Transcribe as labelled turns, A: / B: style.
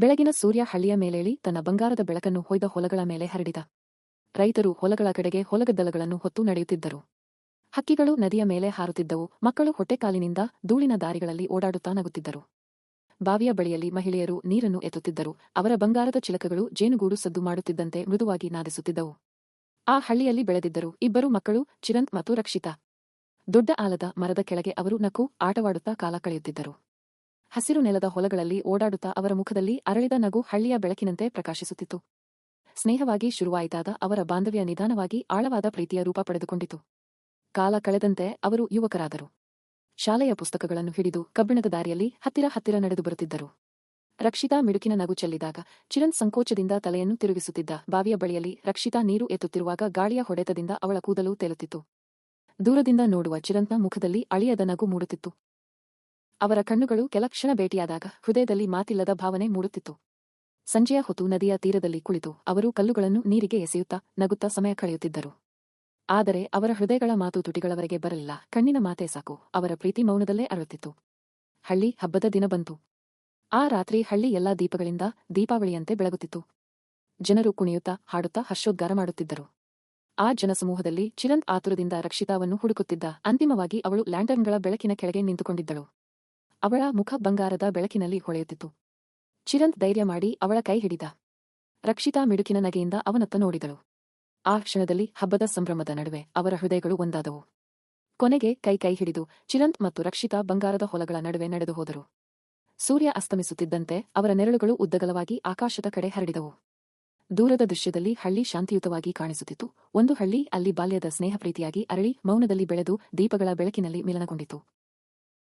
A: ಬೆಳಗಿನ ಸೂರ್ಯ ಹಳ್ಳಿಯ ಮೇಲೇಳಿ ತನ್ನ ಬಂಗಾರದ ಬೆಳಕನ್ನು ಹೊಯ್ದ ಹೊಲಗಳ ಮೇಲೆ ಹರಡಿದ. ರೈತರು ಹೊಲಗಳ ಕಡೆಗೆ ಹೊಲಗದ್ದಲಗಳನ್ನು ಹೊತ್ತು ನಡೆಯುತ್ತಿದ್ದರು. ಹಕ್ಕಿಗಳು ನದಿಯ ಮೇಲೆ ಹಾರುತ್ತಿದ್ದವು. ಮಕ್ಕಳು ಹೊಟ್ಟೆಕಾಲಿನಿಂದ ಧೂಳಿನ ದಾರಿಗಳಲ್ಲಿ ಓಡಾಡುತ್ತಾ ನಗುತ್ತಿದ್ದರು. ಬಾವಿಯ ಬಳಿಯಲ್ಲಿ ಮಹಿಳೆಯರು ನೀರನ್ನು ಎತ್ತುತ್ತಿದ್ದರು. ಅವರ ಬಂಗಾರದ ಚಿಲಕಗಳು ಜೇನುಗೂಡು ಸದ್ದು ಮಾಡುತ್ತಿದ್ದಂತೆ ಮೃದುವಾಗಿ ನಾದಿಸುತ್ತಿದ್ದವು. ಆ ಹಳ್ಳಿಯಲ್ಲಿ ಬೆಳೆದಿದ್ದರು ಇಬ್ಬರು ಮಕ್ಕಳು, ಚಿರಂತ್ ಮತ್ತು ರಕ್ಷಿತಾ. ದೊಡ್ಡ ಆಲದ ಮರದ ಕೆಳಗೆ ಅವರು ನಕ್ಕು ಆಟವಾಡುತ್ತಾ ಕಾಲ ಕಳೆಯುತ್ತಿದ್ದರು. ಹಸಿರು ನೆಲದ ಹೊಲಗಳಲ್ಲಿ ಓಡಾಡುತ್ತಾ ಅವರ ಮುಖದಲ್ಲಿ ಅರಳಿದ ನಗು ಹಳ್ಳಿಯ ಬೆಳಕಿನಂತೆ ಪ್ರಕಾಶಿಸುತ್ತಿತ್ತು. ಸ್ನೇಹವಾಗಿ ಶುರುವಾಯಿತಾದ ಅವರ ಬಾಂಧವ್ಯ ನಿಧಾನವಾಗಿ ಆಳವಾದ ಪ್ರೀತಿಯ ರೂಪ ಪಡೆದುಕೊಂಡಿತು. ಕಾಲ ಕಳೆದಂತೆ ಅವರು ಯುವಕರಾದರು. ಶಾಲೆಯ ಪುಸ್ತಕಗಳನ್ನು ಹಿಡಿದು ಕಬ್ಬಿಣದ ದಾರಿಯಲ್ಲಿ ಹತ್ತಿರ ನಡೆದು ಬರುತ್ತಿದ್ದರು. ರಕ್ಷಿತಾ ಮಿಡುಕಿನ ನಗು ಚೆಲ್ಲಿದಾಗ ಚಿರಂತ್ ಸಂಕೋಚದಿಂದ ತಲೆಯನ್ನು ತಿರುಗಿಸುತ್ತಿದ್ದ. ಬಾವಿಯ ಬಳಿಯಲ್ಲಿ ರಕ್ಷಿತಾ ನೀರು ಎತ್ತುತ್ತಿರುವಾಗ ಗಾಳಿಯ ಹೊಡೆತದಿಂದ ಅವಳ ಕೂದಲು ತೇಲುತ್ತಿತ್ತು. ದೂರದಿಂದ ನೋಡುವ ಚಿರಂತ್ನ ಮುಖದಲ್ಲಿ ಅಳಿಯದ ನಗು ಮೂಡುತ್ತಿತ್ತು. ಅವರ ಕಣ್ಣುಗಳು ಕೆಲ ಕ್ಷಣ ಭೇಟಿಯಾದಾಗ ಹೃದಯದಲ್ಲಿ ಮಾತಿಲ್ಲದ ಭಾವನೆ ಮೂಡುತ್ತಿತ್ತು. ಸಂಜೆಯ ಹೊತ್ತು ನದಿಯ ತೀರದಲ್ಲಿ ಕುಳಿತು ಅವರು ಕಲ್ಲುಗಳನ್ನು ನೀರಿಗೆ ಎಸೆಯುತ್ತಾ ನಗುತ್ತಾ ಸಮಯ ಕಳೆಯುತ್ತಿದ್ದರು. ಆದರೆ ಅವರ ಹೃದಯಗಳ ಮಾತು ತುಟಿಗಳವರೆಗೆ ಬರಲಿಲ್ಲ. ಕಣ್ಣಿನ ಮಾತೇ ಸಾಕು. ಅವರ ಪ್ರೀತಿ ಮೌನದಲ್ಲೇ ಅರಳುತ್ತಿತ್ತು. ಹಳ್ಳಿ ಹಬ್ಬದ ದಿನ ಬಂತು. ಆ ರಾತ್ರಿ ಹಳ್ಳಿ ಎಲ್ಲಾ ದೀಪಗಳಿಂದ ದೀಪಾವಳಿಯಂತೆ ಬೆಳಗುತ್ತಿತ್ತು. ಜನರು ಕುಣಿಯುತ್ತಾ ಹಾಡುತ್ತಾ ಹರ್ಷೋದ್ಗಾರ ಮಾಡುತ್ತಿದ್ದರು. ಆ ಜನಸಮೂಹದಲ್ಲಿ ಚಿರಂತ್ ಆತುರದಿಂದ ರಕ್ಷಿತಾವನ್ನು ಹುಡುಕುತ್ತಿದ್ದ. ಅಂತಿಮವಾಗಿ ಅವಳು ಲ್ಯಾಂಟರ್ನ್ಗಳ ಬೆಳಕಿನ ಕೆಳಗೆ ನಿಂತುಕೊಂಡಿದ್ದಳು. ಅವಳ ಮುಖ ಬಂಗಾರದ ಬೆಳಕಿನಲ್ಲಿ ಹೊಳೆಯುತ್ತಿತ್ತು. ಚಿರಂತ್ ಧೈರ್ಯ ಮಾಡಿ ಅವಳ ಕೈ ಹಿಡಿದ. ರಕ್ಷಿತಾ ಮಿಡುಕಿನ ನಗೆಯಿಂದ ಅವನತ್ತ ನೋಡಿದಳು. ಆ ಕ್ಷಣದಲ್ಲಿ ಹಬ್ಬದ ಸಂಭ್ರಮದ ನಡುವೆ ಅವರ ಹೃದಯಗಳು ಒಂದಾದವು. ಕೊನೆಗೆ ಕೈ ಹಿಡಿದು ಚಿರಂತ್ ಮತ್ತು ರಕ್ಷಿತಾ ಬಂಗಾರದ ಹೊಲಗಳ ನಡುವೆ ನಡೆದು ಹೋದರು. ಸೂರ್ಯ ಅಸ್ತಮಿಸುತ್ತಿದ್ದಂತೆ ಅವರ ನೆರಳುಗಳು ಉದ್ದಗಲವಾಗಿ ಆಕಾಶದ ಕಡೆ ಹರಡಿದವು. ದೂರದ ದೃಶ್ಯದಲ್ಲಿ ಹಳ್ಳಿ ಶಾಂತಿಯುತವಾಗಿ ಕಾಣಿಸುತ್ತಿತ್ತು. ಒಂದು ಹಳ್ಳಿ ಅಲ್ಲಿ ಬಾಲ್ಯದ ಸ್ನೇಹ ಪ್ರೀತಿಯಾಗಿ ಅರಳಿ ಮೌನದಲ್ಲಿ ಬೆಳೆದು ದೀಪಗಳ ಬೆಳಕಿನಲ್ಲಿ ಮಿಲನಗೊಂಡಿತು.